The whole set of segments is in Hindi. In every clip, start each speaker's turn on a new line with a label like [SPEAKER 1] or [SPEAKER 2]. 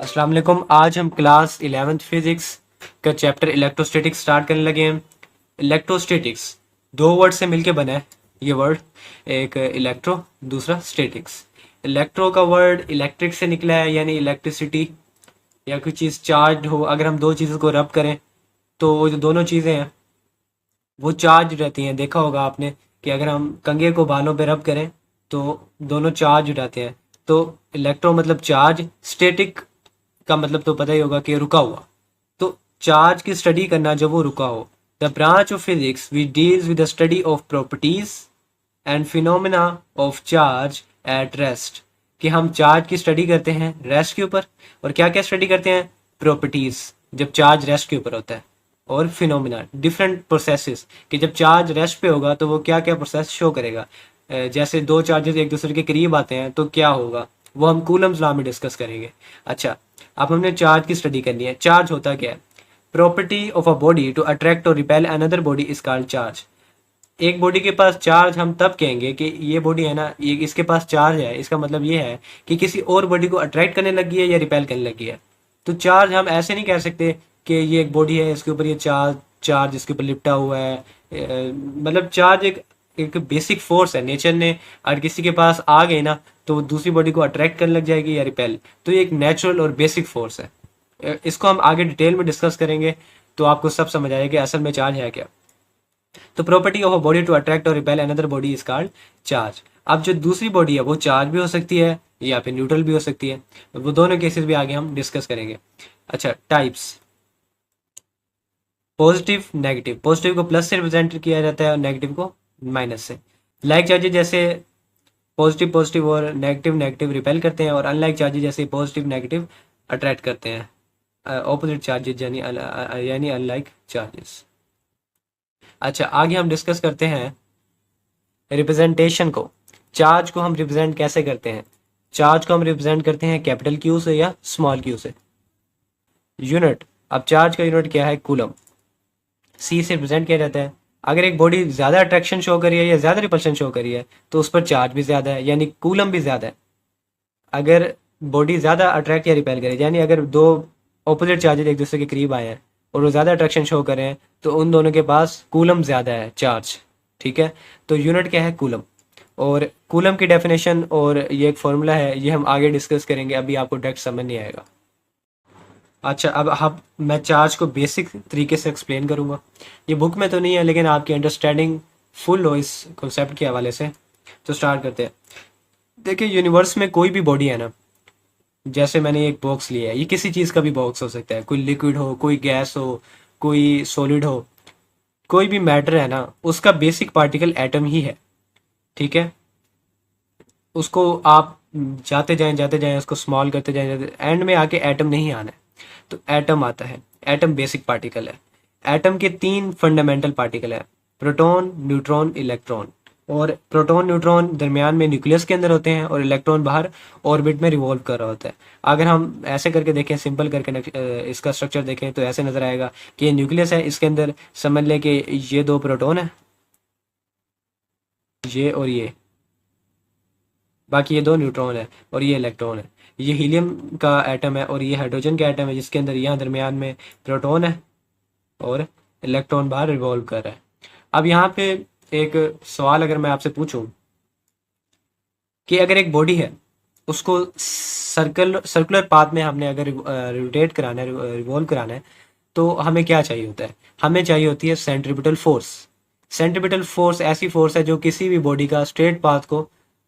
[SPEAKER 1] अस्सलाम वालेकुम। आज हम क्लास 11th फिजिक्स का चैप्टर इलेक्ट्रोस्टैटिक्स स्टार्ट करने लगे हैं। इलेक्ट्रोस्टैटिक्स दो वर्ड से मिलके बना है ये वर्ड, एक इलेक्ट्रो, दूसरा स्टैटिक्स। इलेक्ट्रो का वर्ड इलेक्ट्रिक से निकला है, यानी इलेक्ट्रिसिटी या कोई चीज़ चार्ज हो, अगर हम दो चीज़ों को रब करें तो वो जो दोनों चीज़ें हैं वो चार्ज रहती हैं। देखा होगा आपने कि अगर हम कंघे को बालों पे रब करें तो दोनों चार्ज हो जाते हैं। तो इलेक्ट्रो मतलब चार्ज, स्टैटिक का मतलब तो पता ही होगा कि रुका हुआ। तो चार्ज की स्टडी करना जब वो रुका हो। The branch of physics which deals with the study of properties and phenomena of charge at rest, कि हम चार्ज की स्टडी करते हैं रेस्ट के ऊपर। और क्या क्या स्टडी करते हैं? प्रॉपर्टीज, जब चार्ज रेस्ट के ऊपर होता है, और फिनोमेना, डिफरेंट प्रोसेसेस, कि जब चार्ज रेस्ट पे होगा तो वो क्या क्या प्रोसेस शो करेगा। जैसे दो चार्जेस एक दूसरे के करीब आते हैं तो क्या होगा, वो हम कूलम्स लॉ में डिस्कस करेंगे। अच्छा, अब हमने चार्ज की स्टडी करनी है। चार्ज होता क्या है? Property of a body to attract और repel another body is called charge. एक बॉडी के पास चार्ज हम तब कहेंगे कि ये बॉडी है ना, ये इसके पास चार्ज है, इसका मतलब ये है कि किसी और बॉडी को अट्रैक्ट करने लगी है या रिपेल करने लगी है। तो चार्ज हम ऐसे नहीं कह सकते कि ये एक बॉडी है, इसके ऊपर ये चार्ज चार्ज इसके ऊपर लिपटा हुआ है। मतलब चार्ज एक एक बेसिक फोर्स है नेचर ने, अगर किसी के पास आ गई ना तो वो दूसरी बॉडी को अट्रैक्ट करने लग जाएगी या रिपेल। तो ये एक नेचुरल और बेसिक फोर्स है। इसको हम आगे डिटेल में डिस्कस करेंगे तो आपको सब समझ आएगा कि असल में चार्ज है क्या। तो property of a body to attract और repel another body is called charge. अब जो दूसरी बॉडी है वो चार्ज भी हो सकती है या फिर न्यूट्रल भी हो सकती है। वो दोनों केसेस भी आगे हम डिस्कस करेंगे। अच्छा, टाइप्स। Positive, negative. पॉजिटिव को प्लस से रिप्रेजेंट किया जाता है और नेगेटिव को माइनस से। लाइक चार्जेस जैसे पॉजिटिव पॉजिटिव और नेगेटिव नेगेटिव रिपेल करते हैं, और अनलाइक चार्जेस जैसे पॉजिटिव नेगेटिव अट्रैक्ट करते हैं। ऑपोजिट चार्जेस यानी अनलाइक चार्जेस। अच्छा, आगे हम डिस्कस करते हैं रिप्रेजेंटेशन को। चार्ज को हम रिप्रेजेंट कैसे करते हैं? चार्ज को हम रिप्रेजेंट करते हैं कैपिटल क्यू से या स्मॉल क्यू से। यूनिट, अब चार्ज का यूनिट क्या है? कूलम। सी से रिप्रेजेंट किया जाता है। अगर एक बॉडी ज़्यादा अट्रैक्शन शो करी है या ज़्यादा रिपल्शन शो करी है तो उस पर चार्ज भी ज़्यादा है, यानी कूलम भी ज़्यादा है। अगर बॉडी ज़्यादा अट्रैक्ट या रिपेल करे, यानी अगर दो ऑपोजिट चार्जेज एक दूसरे के करीब आए हैं और वो ज़्यादा अट्रैक्शन शो करें हैं तो उन दोनों के पास कूलम ज़्यादा है, चार्ज। ठीक है, तो यूनिट क्या है? कूलम। और कूलम की डेफिनेशन और ये एक फॉर्मूला है, ये हम आगे डिस्कस करेंगे, अभी आपको डायरेक्ट समझ नहीं आएगा। अच्छा, अब मैं चार्ज को बेसिक तरीके से एक्सप्लेन करूँगा। ये बुक में तो नहीं है लेकिन आपकी अंडरस्टैंडिंग फुल हो इस कॉन्सेप्ट के हवाले से। तो स्टार्ट करते हैं। देखिए, यूनिवर्स में कोई भी बॉडी है ना, जैसे मैंने एक बॉक्स लिया है, ये किसी चीज़ का भी बॉक्स हो सकता है, कोई लिक्विड हो, कोई गैस हो, कोई सॉलिड हो, कोई भी मैटर है ना, उसका बेसिक पार्टिकल एटम ही है। ठीक है, उसको आप जाते जाएं उसको स्मॉल करते जाएं, एंड में आके एटम नहीं आना है। तो एटम आता है, एटम बेसिक पार्टिकल है। एटम के तीन फंडामेंटल पार्टिकल है, प्रोटॉन, न्यूट्रॉन, इलेक्ट्रॉन। और प्रोटॉन न्यूट्रॉन दरमियान में न्यूक्लियस के अंदर होते हैं और इलेक्ट्रॉन बाहर ऑर्बिट में रिवॉल्व कर रहा होता है। अगर हम ऐसे करके देखें, सिंपल करके इसका स्ट्रक्चर देखें तो ऐसे नजर आएगा कि ये न्यूक्लियस है, इसके अंदर समझ लें कि ये दो प्रोटॉन है, ये और ये, बाकी ये दो न्यूट्रॉन है और ये इलेक्ट्रॉन है। ये हीलियम का एटम है और ये हाइड्रोजन का एटम है, जिसके अंदर यहाँ दरमियान में प्रोटॉन है और इलेक्ट्रॉन बाहर रिवॉल्व कर रहा है। अब यहाँ पे एक सवाल अगर मैं आपसे पूछूं कि अगर एक बॉडी है, उसको सर्कुलर पाथ में हमने अगर रोटेट कराना है, रिवॉल्व कराना है, तो हमें क्या चाहिए होता है? हमें चाहिए होती है सेंट्रीपिटल फोर्स। सेंट्रीपिटल फोर्स ऐसी फोर्स है जो किसी भी बॉडी का स्ट्रेट पाथ को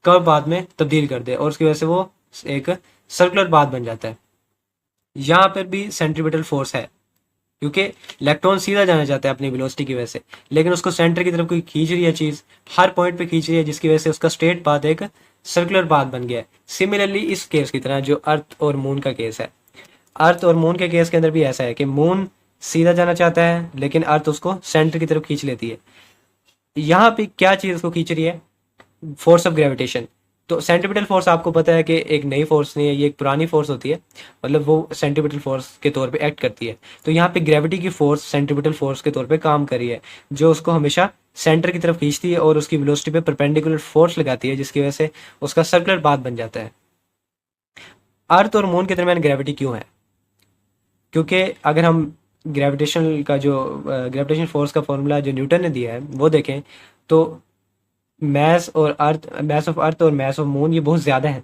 [SPEAKER 1] कर्व पाथ में तब्दील कर दे और उसकी वजह से वो एक सर्कुलर पाथ बन जाता है। यहाँ पर भी सेंट्रीपिटल फोर्स है, क्योंकि इलेक्ट्रॉन सीधा जाना चाहता है अपनी वेलोसिटी की वजह से, लेकिन उसको सेंटर की तरफ कोई खींच रही है चीज़, हर पॉइंट पे खींच रही है, जिसकी वजह से उसका स्ट्रेट पाथ एक सर्कुलर पाथ बन गया है। सिमिलरली इस केस की तरह जो अर्थ और मून का केस है, अर्थ और मून के केस के अंदर भी ऐसा है कि मून सीधा जाना चाहता है लेकिन अर्थ उसको सेंटर की तरफ खींच लेती है। यहाँ पे क्या चीज़ उसको खींच रही है? Force of gravitation. तो सेंट्रीपिटल फोर्स आपको पता है कि एक नई फोर्स नहीं है, ये एक पुरानी फोर्स होती है, मतलब वो सेंट्रीपिटल फोर्स के तौर पे एक्ट करती है। तो यहाँ पे ग्रेविटी की फोर्स सेंट्रीपिटल फोर्स के तौर पे काम कर रही है, जो उसको हमेशा सेंटर की तरफ खींचती है और उसकी वेलोसिटी पे परपेंडिकुलर फोर्स लगाती है, जिसकी वजह से उसका सर्कुलर पाथ बन जाता है। अर्थ और मून के दरमियान ग्रेविटी क्यों है? क्योंकि अगर हम ग्रेविटेशन फोर्स का फॉर्मूला जो न्यूटन ने दिया है वो देखें, तो मैस ऑफ अर्थ और मैस ऑफ मून ये बहुत ज़्यादा है,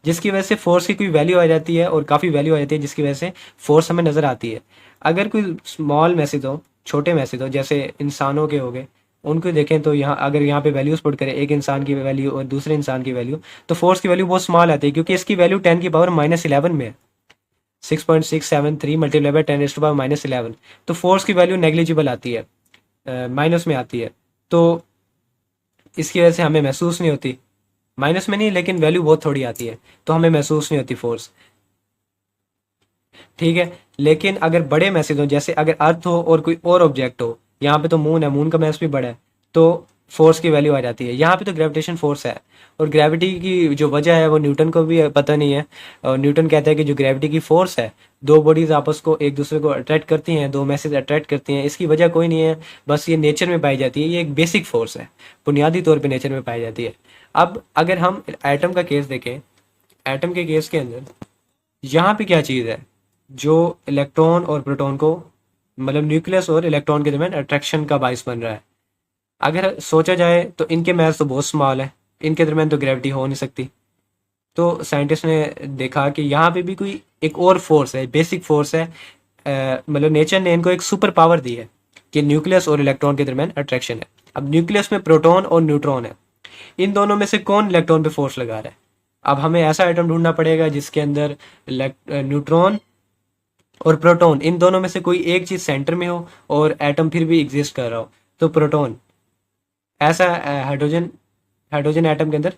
[SPEAKER 1] जिसकी वजह से फोर्स की कोई वैल्यू आ जाती है और काफ़ी वैल्यू आ जाती है, जिसकी वजह से फोर्स हमें नज़र आती है। अगर कोई स्मॉल मैसेज हो, छोटे मैसेज हो, जैसे इंसानों के हो गए, उनको देखें तो यहाँ पे वैल्यूज पुट करें, एक इंसान की वैल्यू और दूसरे इंसान की वैल्यू, तो फोर्स की वैल्यू बहुत स्मॉल आती है, क्योंकि इसकी वैल्यू 10⁻⁻11 में है। 6.673 मल्टीप्लाई बाय 10⁻⁻11, तो फोर्स की वैल्यू नेग्लिजिबल आती है, माइनस में आती है। तो इसकी वजह से हमें महसूस नहीं होती, माइनस में नहीं लेकिन वैल्यू बहुत थोड़ी आती है, तो हमें महसूस नहीं होती फोर्स। ठीक है, लेकिन अगर बड़े मैसेज हो, जैसे अगर अर्थ हो और कोई और ऑब्जेक्ट हो, यहाँ पे तो मून है, मून का मैस भी बड़ा है, तो फोर्स की वैल्यू आ जाती है। यहाँ पे तो ग्रेविटेशन फोर्स है, और ग्रेविटी की जो वजह है वो न्यूटन को भी पता नहीं है। और न्यूटन कहता है कि जो ग्रेविटी की फोर्स है, दो बॉडीज आपस को एक दूसरे को अट्रैक्ट करती हैं, दो मैसेज अट्रैक्ट करती हैं, इसकी वजह कोई नहीं है, बस ये नेचर में पाई जाती है, ये एक बेसिक फोर्स है, बुनियादी तौर पर नेचर में पाई जाती है। अब अगर हम एटम का केस देखें, एटम के केस के अंदर यहाँ पे क्या चीज़ है जो इलेक्ट्रॉन और प्रोटॉन को, मतलब न्यूक्लियस और इलेक्ट्रॉन के दरमियान अट्रैक्शन का बाइस बन रहा है? अगर सोचा जाए तो इनके मास तो बहुत स्मॉल है, इनके दरमियान तो ग्रेविटी हो नहीं सकती। तो साइंटिस्ट ने देखा कि यहाँ पे भी कोई एक और फोर्स है, बेसिक फोर्स है, मतलब नेचर ने इनको एक सुपर पावर दी है कि न्यूक्लियस और इलेक्ट्रॉन के दरमियान अट्रैक्शन है। अब न्यूक्लियस में प्रोटॉन और न्यूट्रॉन है, इन दोनों में से कौन इलेक्ट्रॉन पे फोर्स लगा रहा है? अब हमें ऐसा एटम ढूंढना पड़ेगा जिसके अंदर न्यूट्रॉन और प्रोटॉन, इन दोनों में से कोई एक चीज सेंटर में हो और एटम फिर भी एग्जिस्ट कर रहा हो, तो प्रोटॉन। ऐसा हाइड्रोजन हाइड्रोजन एटम के अंदर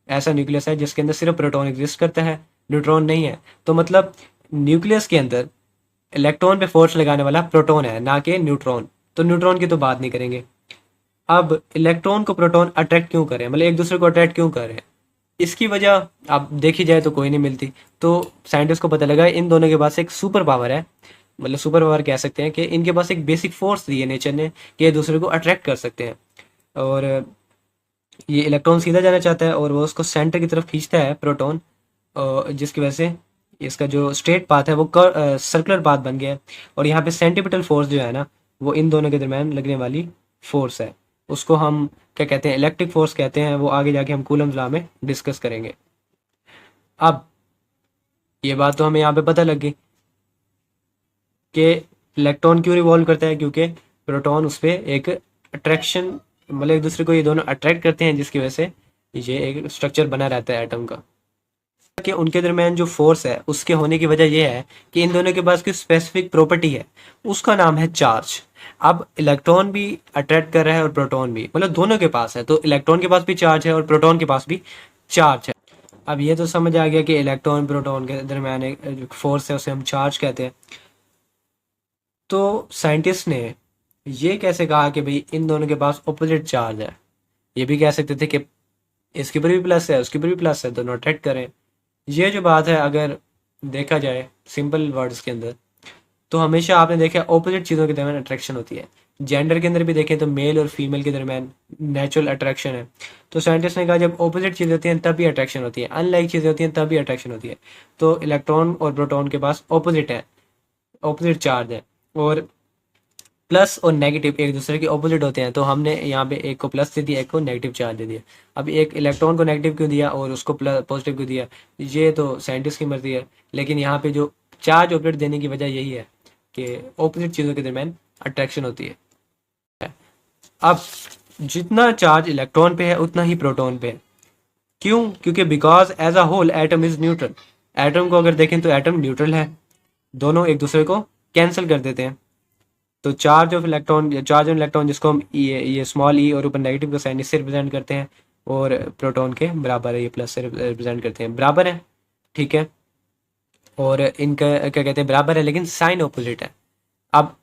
[SPEAKER 1] ऐसा न्यूक्लियस है जिसके अंदर सिर्फ प्रोटॉन एग्जिस्ट करता है, न्यूट्रॉन नहीं है। तो मतलब न्यूक्लियस के अंदर इलेक्ट्रॉन पे फोर्स लगाने वाला प्रोटॉन है, ना कि न्यूट्रॉन। तो न्यूट्रॉन की तो बात नहीं करेंगे। अब इलेक्ट्रॉन को प्रोटॉन अट्रैक्ट क्यों करें, मतलब एक दूसरे को अट्रैक्ट क्यों करें, इसकी वजह अब देखी जाए तो कोई नहीं मिलती। तो साइंटिस्ट को पता लगा इन दोनों के पास एक सुपर पावर है, मतलब सुपर पावर कह सकते हैं कि इनके पास एक बेसिक फोर्स दी है नेचर ने कि एक दूसरे को अट्रैक्ट कर सकते हैं। और ये इलेक्ट्रॉन सीधा जाना चाहता है और वो उसको सेंटर की तरफ खींचता है प्रोटॉन, जिसकी वजह से इसका जो स्ट्रेट पाथ है वो सर्कुलर पाथ बन गया है। और यहाँ पे सेंटीपिटल फोर्स जो है ना, वो इन दोनों के दरमियान लगने वाली फोर्स है, उसको हम क्या कहते हैं, इलेक्ट्रिक फोर्स कहते हैं। वो आगे जाके हम कूलम्स लॉ में डिस्कस करेंगे। अब ये बात तो हमें यहाँ पे पता लग गई कि इलेक्ट्रॉन क्यों रिवॉल्व करता है, क्योंकि प्रोटॉन उस पर एक अट्रैक्शन, मतलब एक दूसरे को ये दोनों अट्रैक्ट करते हैं, जिसकी वजह से ये एक स्ट्रक्चर बना रहता है एटम का। कि उनके दरमियान जो फोर्स है उसके होने की वजह यह है कि इन दोनों के पास कोई स्पेसिफिक प्रॉपर्टी है, उसका नाम है चार्ज। अब इलेक्ट्रॉन भी अट्रैक्ट कर रहा है और प्रोटॉन भी, मतलब दोनों के पास है, तो इलेक्ट्रॉन के पास भी चार्ज है और प्रोटॉन के पास भी चार्ज है। अब ये तो समझ आ गया कि इलेक्ट्रॉन प्रोटॉन के दरमियान एक फोर्स है, उसे हम चार्ज कहते हैं। तो साइंटिस्ट ने ये कैसे कहा कि भाई इन दोनों के पास ऑपोजिट चार्ज है? ये भी कह सकते थे कि इसके ऊपर भी प्लस है, उसके ऊपर भी प्लस है, दोनों अट्रैक्ट करें। ये जो बात है, अगर देखा जाए सिंपल वर्ड्स के अंदर, तो हमेशा आपने देखा ऑपोजिट चीज़ों के दरमियान अट्रैक्शन होती है। जेंडर के अंदर भी देखें तो मेल और फीमेल के दरमियान नेचुरल अट्रैक्शन है। तो साइंटिस्ट ने कहा जब ऑपोजिट चीज़ें होती हैं तभी अट्रैक्शन होती है, अनलाइक चीज़ें होती हैं तभी अट्रैक्शन होती है। तो इलेक्ट्रॉन और प्रोटॉन के पास ऑपोजिट है, ऑपोजिट चार्ज है, और प्लस और नेगेटिव एक दूसरे के ऑपोजिट होते हैं। तो हमने यहाँ पे एक को प्लस दे दिया, एक को नेगेटिव चार्ज दे दिया। अब एक इलेक्ट्रॉन को नेगेटिव क्यों दिया और उसको प्लस पॉजिटिव क्यों दिया, ये तो साइंटिस्ट की मर्जी है। लेकिन यहाँ पे जो चार्ज ऑपरेट देने की वजह यही है कि ऑपोजिट चीज़ों के दरमियान अट्रैक्शन होती है। अब जितना चार्ज इलेक्ट्रॉन पे है उतना ही प्रोटॉन पे है। क्यों? क्योंकि because as a whole atom is neutral. Atom को अगर देखें तो एटम न्यूट्रल है, दोनों एक दूसरे को कैंसिल कर देते हैं। तो चार्ज ऑफ इलेक्ट्रॉन जिसको हम ये स्मॉल ई और ऊपर नेगेटिव का साइन इससे रिप्रेजेंट करते हैं, और प्रोटॉन के बराबर है, ये प्लस से रिप्रेजेंट करते हैं, बराबर है। ठीक है, और इनका क्या कहते हैं, बराबर है, लेकिन साइन ऑपोजिट है। अब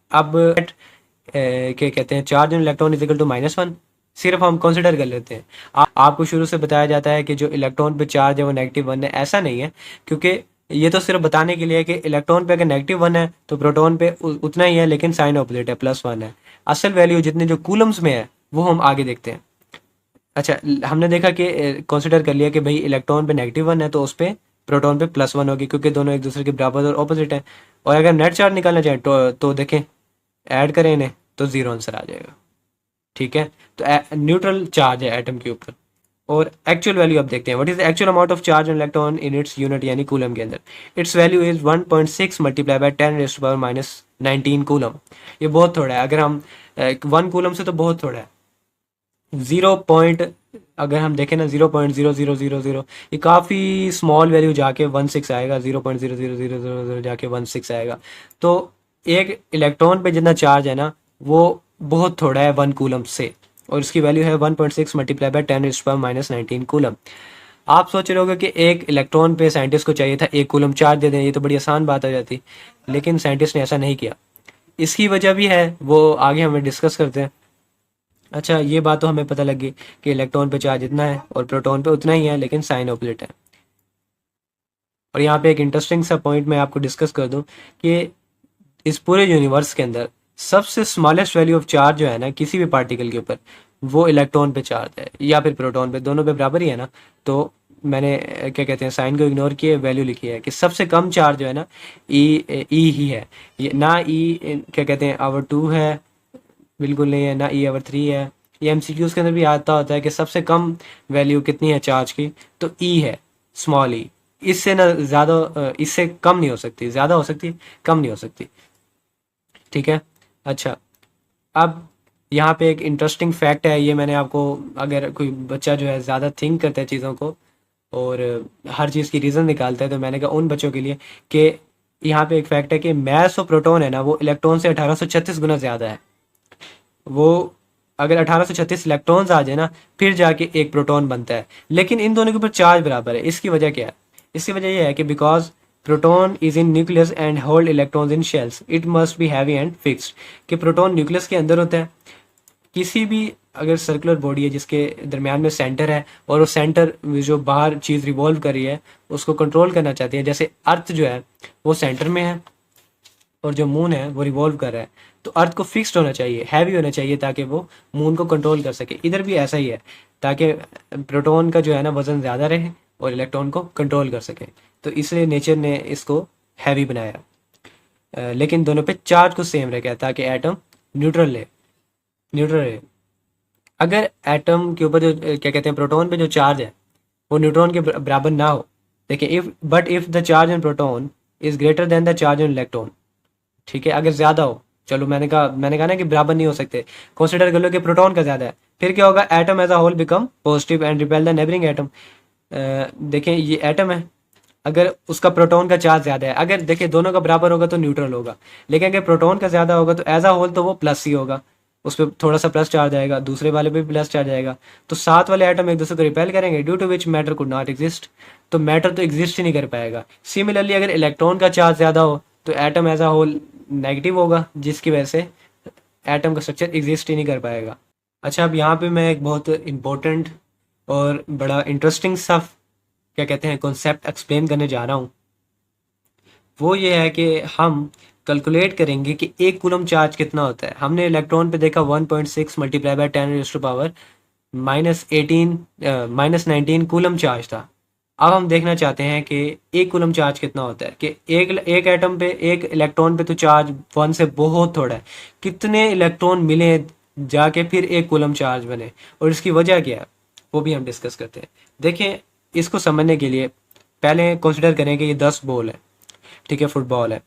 [SPEAKER 1] क्या कहते हैं, charge on electron is equal to -1, सिर्फ हम कंसिडर कर लेते हैं। आपको शुरू से बताया जाता है कि जो इलेक्ट्रॉन पे चार्ज है वो -1 है, ऐसा नहीं है, क्योंकि ये तो सिर्फ बताने के लिए है कि इलेक्ट्रॉन पे अगर -1 है तो प्रोटॉन पे उतना ही है, लेकिन साइन ऑपोजिट है, +1 है। असल वैल्यू जितने जो कूलम्स में है वो हम आगे देखते हैं। अच्छा, हमने देखा कि कंसिडर कर लिया कि भाई इलेक्ट्रॉन पे -1 है तो उस पर प्रोटॉन पे +1 होगी, क्योंकि दोनों एक दूसरे के बराबर और ऑपोजिट हैं। और अगर नेट चार्ज निकालना चाहें तो देखें, ऐड करें इन्हें तो 0 आंसर आ जाएगा। ठीक है, तो न्यूट्रल चार्ज है एटम के ऊपर। और एक्चुअल वैल्यू अब देखते हैं, what is the actual amount of charge on electron in its unit यानी कूलम के अंदर। It's value is 1.6 multiply by 10⁻⁻19 coulomb. ये बहुत थोड़ा है, अगर हम 1 कूलम से तो बहुत थोड़ा है। 0 पॉइंट अगर हम देखें ना 0.0000, ये काफ़ी स्मॉल वैल्यू जाके 16 आएगा, 0.0000 जाके 16 आएगा। तो एक इलेक्ट्रॉन पे जितना चार्ज है ना वो बहुत थोड़ा है 1 कूलम से, और इसकी वैल्यू है 1.6 मल्टीप्लाई बाय 10⁻⁻19 कूलम। आप सोच रहे होगे कि एक इलेक्ट्रॉन पे साइंटिस्ट को चाहिए था 1 कूलम चार्ज दे दें, ये तो बड़ी आसान बात हो जाती, लेकिन साइंटिस्ट ने ऐसा नहीं किया। इसकी वजह भी है, वो आगे हमें डिस्कस करते हैं। अच्छा, ये बात तो हमें पता लगी कि इलेक्ट्रॉन पे चार्ज इतना है और प्रोटॉन पे उतना ही है, लेकिन साइन ऑपोजिट है। और यहाँ पे एक इंटरेस्टिंग सा पॉइंट मैं आपको डिस्कस कर दूं कि इस पूरे यूनिवर्स के अंदर सबसे स्मॉलेस्ट वैल्यू ऑफ चार्ज जो है ना किसी भी पार्टिकल के ऊपर, वो इलेक्ट्रॉन पे चार्ज है या फिर प्रोटॉन पे, दोनों पे बराबर ही है ना। तो मैंने क्या कहते हैं साइन को इग्नोर किए, वैल्यू लिखी है कि सबसे कम चार्ज जो है ना ई ही है। ये ना ई क्या कहते हैं आवर 2 है, बिल्कुल नहीं है, ना ई आवर 3 है। ये एमसीक्यूज के अंदर भी आता होता है कि सबसे कम वैल्यू कितनी है चार्ज की, तो ई है, स्मॉल ई। इससे ना ज़्यादा, इससे कम नहीं हो सकती, ज़्यादा हो सकती है, कम नहीं हो सकती। ठीक है। अच्छा, अब यहाँ पे एक इंटरेस्टिंग फैक्ट है, ये मैंने आपको, अगर कोई बच्चा जो है ज़्यादा थिंक करता है चीज़ों को और हर चीज़ की रीज़न निकालता है, तो मैंने कहा उन बच्चों के लिए कि यहाँ पे एक फैक्ट है कि मैस ऑफ प्रोटॉन है ना वो इलेक्ट्रॉन से 1836 गुना ज़्यादा है। वो अगर 1836 इलेक्ट्रॉन्स आ जाए ना फिर जाके एक प्रोटॉन बनता है, लेकिन इन दोनों के ऊपर चार्ज बराबर है। इसकी वजह क्या है? इसकी वजह यह है कि because proton is in nucleus and hold electrons in shells, it must be heavy and fixed. कि प्रोटॉन न्यूक्लियस के अंदर होता है, किसी भी अगर सर्कुलर बॉडी है जिसके दरमियान में सेंटर है और वो सेंटर जो बाहर चीज़ रिवॉल्व कर रही है उसको कंट्रोल करना चाहती है, जैसे अर्थ जो है वो सेंटर में है और जो मून है वो रिवॉल्व कर रहा है, तो अर्थ को फिक्स्ड होना चाहिए, हैवी होना चाहिए, ताकि वो मून को कंट्रोल कर सके। इधर भी ऐसा ही है, ताकि प्रोटॉन का जो है ना वजन ज़्यादा रहे और इलेक्ट्रॉन को कंट्रोल कर सके, तो इसलिए नेचर ने इसको हैवी बनाया। लेकिन दोनों पे चार्ज को सेम रखा है ताकि एटम न्यूट्रल रहे। अगर एटम के ऊपर जो क्या कहते हैं प्रोटॉन पे जो चार्ज है वो न्यूट्रॉन के बराबर ना हो, देखिए if the charge in proton is greater than the charge in electron, ठीक है, अगर ज़्यादा हो, चलो मैंने कहा ना कि बराबर नहीं हो सकते, कंसिडर कर लो कि प्रोटॉन का ज़्यादा है, फिर क्या होगा, atom as a whole become positive and repel the neighbouring atom. देखें ये एटम है, अगर उसका प्रोटॉन का चार्ज ज़्यादा है, अगर देखिए दोनों का बराबर होगा तो न्यूट्रल होगा, लेकिन अगर प्रोटॉन का ज़्यादा होगा तो एज अ होल तो वो प्लस ही होगा, उस पर थोड़ा सा प्लस चार्ज आएगा, दूसरे वाले पे भी प्लस चार्ज आएगा, तो साथ वाले एटम एक दूसरे को रिपेल करेंगे, due to which matter could not exist, तो मैटर तो एग्जिस्ट ही नहीं कर पाएगा। सिमिलरली अगर इलेक्ट्रॉन का चार्ज ज़्यादा हो तो atom as a whole negative होगा, जिसकी वजह से एटम का स्ट्रक्चर एग्जिस्ट ही नहीं कर पाएगा। अच्छा, अब यहाँ पे मैं एक बहुत इम्पोर्टेंट और बड़ा इंटरेस्टिंग सा क्या कहते हैं कॉन्सेप्ट एक्सप्लेन करने जा रहा हूँ। वो ये है कि हम कैलकुलेट करेंगे कि 1 कूलम चार्ज कितना होता है। हमने इलेक्ट्रॉन पे देखा 1.6 मल्टीप्लाई बाय 10⁻⁻⁻18 -19 कूलम चार्ज था। अब हम देखना चाहते हैं कि 1 कूलम चार्ज कितना होता है, कि एक एटम पे, एक इलेक्ट्रॉन पे तो चार्ज 1 से बहुत थोड़ा है, कितने इलेक्ट्रॉन मिले जाके फिर 1 कूलम चार्ज बने, और इसकी वजह क्या है वो भी हम डिस्कस करते हैं। देखें, इसको समझने के लिए पहले कंसिडर करें कि ये 10 बॉल है, ठीक है, फुटबॉल है,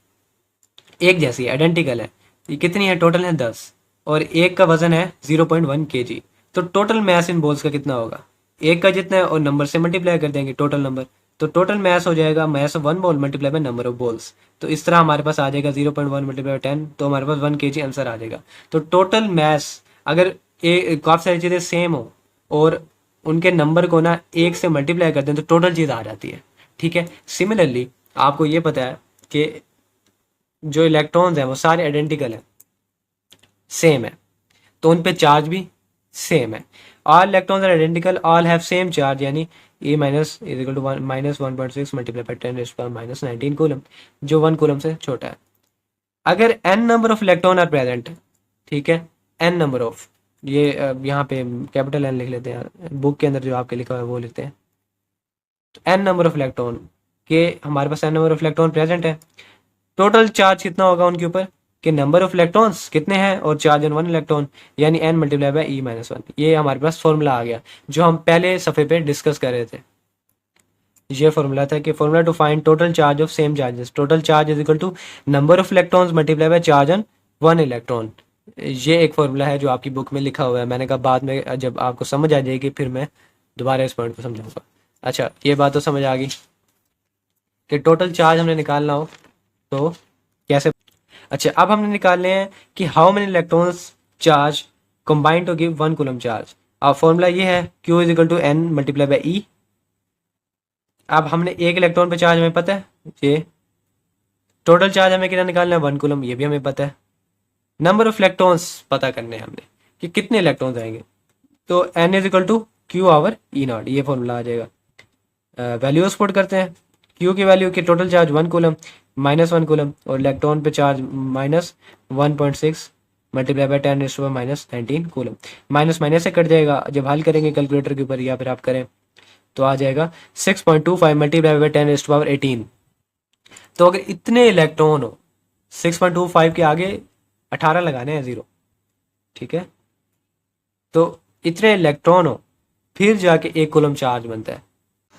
[SPEAKER 1] एक जैसी है, आइडेंटिकल है। ये कितनी है? टोटल है 10, और एक का वजन है 0.1 kg। तो टोटल मैस इन बॉल्स का कितना होगा? एक का जितना है और नंबर से मल्टीप्लाई कर देंगे टोटल नंबर, तो टोटल मैस हो जाएगा mass of 1 ball multiply by number of balls. तो इस तरह हमारे पास आ जाएगा 0.1 मल्टीप्लाई बाय 10, तो हमारे पास 1 kg आंसर आ जाएगा। तो टोटल मैस अगर काफ़ी सारी चीज़ें सेम हो और उनके नंबर को ना 1 से मल्टीप्लाई कर दें तो टोटल चीज़ आ जाती है। ठीक है। सिमिलरली आपको ये पता है कि जो इलेक्ट्रॉन्स हैं वो सारे आइडेंटिकल हैं, सेम है, तो उन पे चार्ज भी सेम है। All electrons are identical, all have same charge, यानी e minus is equal to -1.6 multiply by 10⁻⁻19 coulomb, जो 1 कूलम से छोटा है। अगर n number of electron are present, ठीक है, n नंबर ऑफ, ये यहाँ पे कैपिटल N लिख लेते हैं, बुक के अंदर जो आपके लिखा हुआ है वो लिखते हैं। तो n नंबर ऑफ इलेक्ट्रॉन कि हमारे पास n number of electron present है, टोटल चार्ज कितना होगा उनके ऊपर कि नंबर ऑफ इलेक्ट्रॉन्स कितने हैं और चार्ज ऑन वन इलेक्ट्रॉन, यानी n multiply by E minus one. ये हमारे पास फॉर्मूला आ गया जो हम पहले सफ़े पे डिस्कस कर रहे थे। ये फॉर्मूला था कि formula to find total charge of same charges, total charge is equal to number of electrons multiply by charge on one electron. ये एक फॉर्मूला है जो आपकी बुक में लिखा हुआ है। मैंने कहा बाद में जब आपको समझ आ जाएगी फिर मैं दोबारा इस पॉइंट को समझाऊंगा। अच्छा, ये बात तो समझ आ गई कि टोटल चार्ज हमने निकालना हो तो कैसे। अच्छा, अब हमने निकालने हैं कि how many electrons charge combine to give one coulomb charge. अब फॉर्मूला ये है Q is equal to n multiply by e. अब हमने एक इलेक्ट्रॉन पे चार्ज हमें पता है, ये टोटल चार्ज हमें कितना निकालना है, वन कूलम, ये भी हमें पता है। नंबर ऑफ इलेक्ट्रॉन्स पता करने हैं हमने कि कितने इलेक्ट्रॉन्स आएंगे, तो n is equal to Q over e not, ये फॉर्मूला आ जाएगा। वैल्यूज पुट करते हैं, Q की वैल्यू कि total charge one coulomb minus one coulomb और इलेक्ट्रॉन पे charge minus 1.6 multiply by 10 minus 19 coulomb. Minus minus से कट जाएगा, जब हल करेंगे कैलकुलेटर के ऊपर या फिर आप करें तो आ जाएगा 6.25 मल्टीप्लाई बाई 10⁻18। तो अगर इतने इलेक्ट्रॉन हो, 6.25 के आगे 18 लगाने हैं जीरो, ठीक है, तो इतने इलेक्ट्रॉन हो फिर जाके एक कूलम चार्ज बनता है।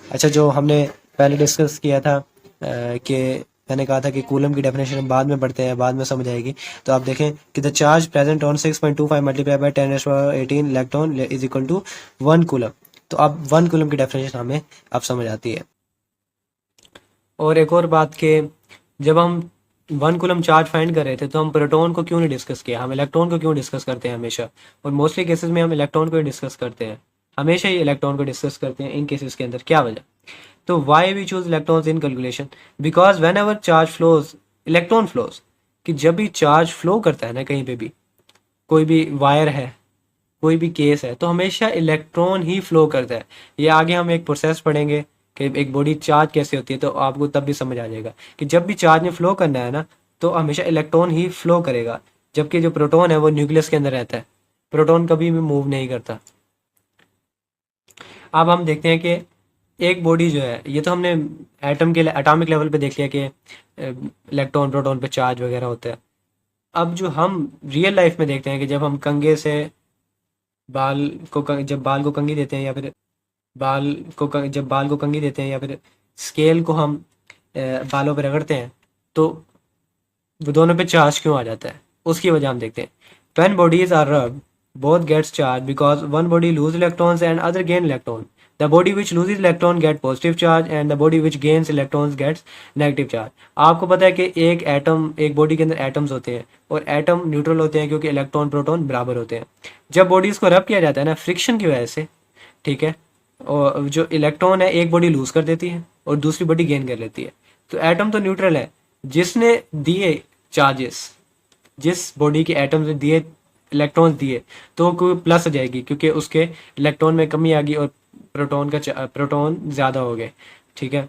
[SPEAKER 1] अच्छा, जो हमने पहले डिस्कस किया था कि मैंने कहा था कि कूलम की डेफिनेशन हम बाद में पढ़ते हैं, बाद में समझ आएगी। तो आप देखें कि the charge present on 6.25 multiply by 10⁻18 electron is equal to one coulomb. तो अब वन कूलम की डेफिनेशन हमें अब समझ आती है। और एक और बात कि जब हम वन कूलम चार्ज फाइंड कर रहे थे तो हम प्रोटॉन को क्यों नहीं डिस्कस किया, हम इलेक्ट्रॉन को क्यों डिस्कस करते हैं हमेशा, और मोस्टली केसेस में हम इलेक्ट्रॉन को ही डिस्कस करते हैं, हमेशा ही इलेक्ट्रॉन को डिस्कस करते हैं इन केसेस के अंदर। क्या वजह? तो why we choose electrons in calculation, because whenever charge flows electron flows, कि जब भी चार्ज फ्लो करता है ना कहीं पे भी, कोई भी वायर है, कोई भी केस है, तो हमेशा इलेक्ट्रॉन ही फ्लो करता है। ये आगे हम एक प्रोसेस पढ़ेंगे कि एक बॉडी चार्ज कैसे होती है, तो आपको तब भी समझ आ जाएगा कि जब भी चार्ज ने फ्लो करना है ना तो हमेशा इलेक्ट्रॉन ही फ्लो करेगा, जबकि जो प्रोटॉन है वो न्यूक्लियस के अंदर रहता है, प्रोटॉन कभी भी मूव नहीं करता। अब हम देखते हैं कि एक बॉडी जो है, ये तो हमने एटम के एटॉमिक लेवल पे देख लिया कि इलेक्ट्रॉन प्रोटॉन पे चार्ज वगैरह होता है। अब जो हम रियल लाइफ में देखते हैं कि जब हम कंघे से जब बाल को कंघी देते हैं या फिर जब बाल को कंघी देते हैं या फिर स्केल को हम बालों पे रगड़ते हैं, तो वो दोनों पे चार्ज क्यों आ जाता है, उसकी वजह हम देखते हैं। When bodies are rubbed, both gets charged because one body lose electrons and other gain electron. The body which loses electron get positive charge and the body which gains electrons gets negative charge. आपको पता है कि एक बॉडी के अंदर एटम्स होते हैं और एटम न्यूट्रल होते हैं क्योंकि इलेक्ट्रॉन प्रोटॉन बराबर होते हैं। जब बॉडीज को रब किया जाता है ना फ्रिक्शन की वजह से, ठीक है, और जो इलेक्ट्रॉन है एक बॉडी लूज कर देती है और दूसरी बॉडी गेन कर लेती है। तो एटम तो न्यूट्रल है, जिसने दिए चार्जेस, जिस बॉडी के एटम्स ने दिए इलेक्ट्रॉन्स दिए, तो कोई प्लस आ जाएगी क्योंकि उसके इलेक्ट्रॉन में कमी आ गई और प्रोटॉन ज़्यादा हो गए, ठीक है,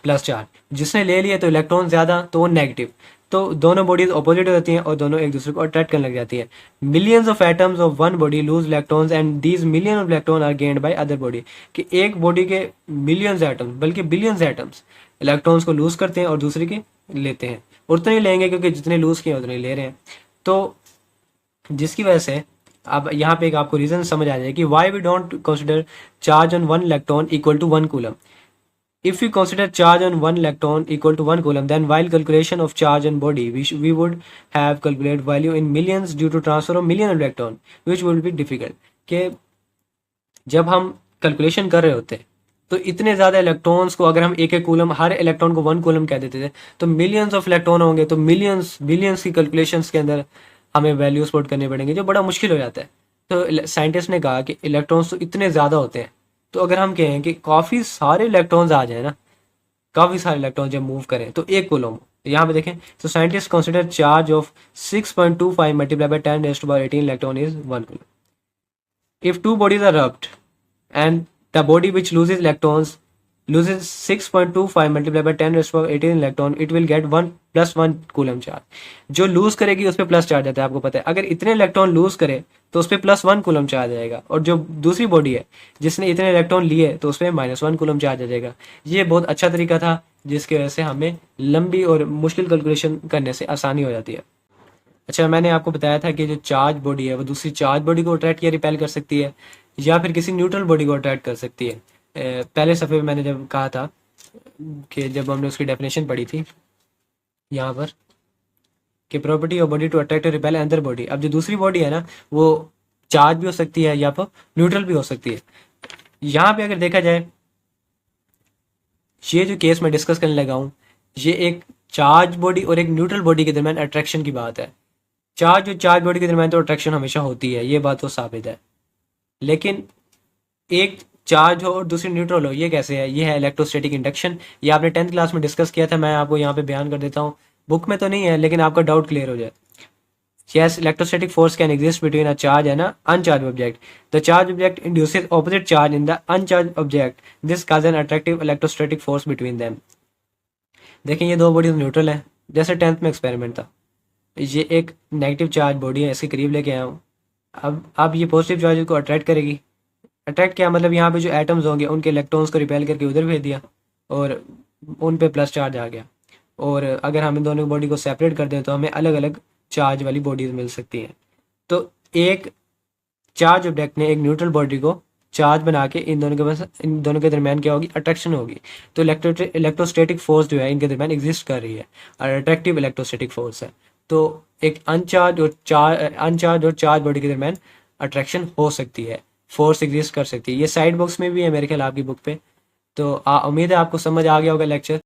[SPEAKER 1] प्लस चार्ज। जिसने ले लिए तो इलेक्ट्रॉन ज़्यादा, तो वो नेगेटिव। तो दोनों बॉडीज ऑपोजिट हो जाती हैं और दोनों एक दूसरे को अट्रैक्ट करने लग जाती हैं। Millions of atoms of one body lose electrons and these million of electron are gained by other body, कि एक बॉडी के मिलियंस एटम्स बल्कि बिलियंस एटम्स इलेक्ट्रॉन्स को लूज करते हैं और दूसरे के लेते हैं। उतने ही लेंगे क्योंकि जितने लूज किए उतने ही ले रहे हैं। तो जिसकी वजह से अब यहाँ पे एक आपको रीजन समझ आ जाए कि why we don't consider charge on one electron equal to one coulomb. If we consider charge on one electron equal to one coulomb, then while calculation of charge on body, we would have calculated value in millions due to transfer of million electron, which would be difficult. कि जब हम कैलकुलेशन कर रहे होते तो इतने ज़्यादा इलेक्ट्रॉन्स को अगर हम एक एक कूलम, हर इलेक्ट्रॉन को वन कूलम कह देते थे, तो मिलियंस ऑफ इलेक्ट्रॉन होंगे, तो मिलियंस बिलियंस की कैलकुलेशंस के अंदर हमें वैल्यूज पुट करने पड़ेंगे, जो बड़ा मुश्किल हो जाता है। तो साइंटिस्ट ने कहा कि इलेक्ट्रॉन्स तो इतने ज़्यादा होते हैं, तो अगर हम कहें कि काफ़ी सारे इलेक्ट्रॉन्स आ जाए ना, काफ़ी सारे इलेक्ट्रॉन जब मूव करें तो एक कूलम, यहाँ पे देखें, तो scientist consider charge of 6.25 multiply by 10⁻18 electron is one coulomb. If two bodies are rubbed and the body which loses electrons loses 6.25 multiplied by 10⁻18 electron, it will get 1 + 1 coulomb charge. जो लूज करेगी उस पर प्लस चार्ज आता है, आपको पता है। अगर इतने इलेक्ट्रॉन लूज करे तो उस पर +1 कूलम चार्ज आएगा, और जो दूसरी बॉडी है जिसने इतने इलेक्ट्रॉन लिए तो उस पर -1 कूलम चार्ज आ जाएगा। ये बहुत अच्छा तरीका था जिसकी वजह से हमें लंबी और मुश्किल कैलकुलेशन करने से आसानी हो जाती है। अच्छा, मैंने आपको बताया था कि जो चार्ज बॉडी है वो दूसरी चार्ज बॉडी को अट्रैक्ट या रिपेल कर सकती है, या फिर किसी न्यूट्रल बॉडी को अट्रैक्ट कर सकती है। पहले सफ़े में मैंने जब कहा था कि जब हमने उसकी डेफिनेशन पढ़ी थी यहाँ पर कि property of body to attract repel other body. अब जो दूसरी बॉडी है ना वो चार्ज भी हो सकती है या फिर न्यूट्रल भी हो सकती है। यहाँ पे अगर देखा जाए, ये जो केस मैं डिस्कस करने लगा हूँ ये एक चार्ज बॉडी और एक न्यूट्रल बॉडी के दरमियान अट्रैक्शन की बात है। चार्ज और चार्ज बॉडी के दरमियान तो अट्रैक्शन हमेशा होती है, ये बात तो साबित है। लेकिन एक चार्ज हो और दूसरी न्यूट्रल हो, ये कैसे है? ये है इलेक्ट्रोस्टैटिक इंडक्शन। ये आपने 10th क्लास में डिस्कस किया था, मैं आपको यहाँ पे बयान कर देता हूँ। बुक में तो नहीं है लेकिन आपका डाउट क्लियर हो जाए। Yes, electrostatic force can exist between a charge and a uncharged object. The charged object induces opposite charge in the uncharged object. This causes an attractive electrostatic force between them. देखें ये दो बॉडी न्यूट्रल है, जैसे 10th में एक्सपेरिमेंट था। ये एक नेगेटिव चार्ज बॉडी है, इसके करीब लेके आया हूँ। अब ये पॉजिटिव चार्ज को अट्रैक्ट करेगी। अट्रैक्ट क्या मतलब, यहाँ पे जो एटम्स होंगे उनके इलेक्ट्रॉन्स को रिपेल करके उधर भेज दिया और उन पे प्लस चार्ज आ गया। और अगर हम इन दोनों बॉडी को सेपरेट कर दें तो हमें अलग अलग चार्ज वाली बॉडीज मिल सकती हैं। तो एक चार्ज ऑब्जेक्ट ने एक न्यूट्रल बॉडी को चार्ज बना के इन दोनों के दरमियान क्या होगी? अट्रैक्शन होगी। तो इलेक्ट्रोस्टैटिक फोर्स जो है इनके दरमियान एग्जिस्ट कर रही है और अट्रैक्टिव इलेक्ट्रोस्टैटिक फोर्स है। तो एक अनचार्ज और चार्ज बॉडी के दरमियान अट्रैक्शन हो सकती है, फोर्स एग्जिस्ट कर सकती है। ये साइड बॉक्स में भी है मेरे ख्याल आपकी बुक पे। तो उम्मीद है आपको समझ आ गया होगा लेक्चर।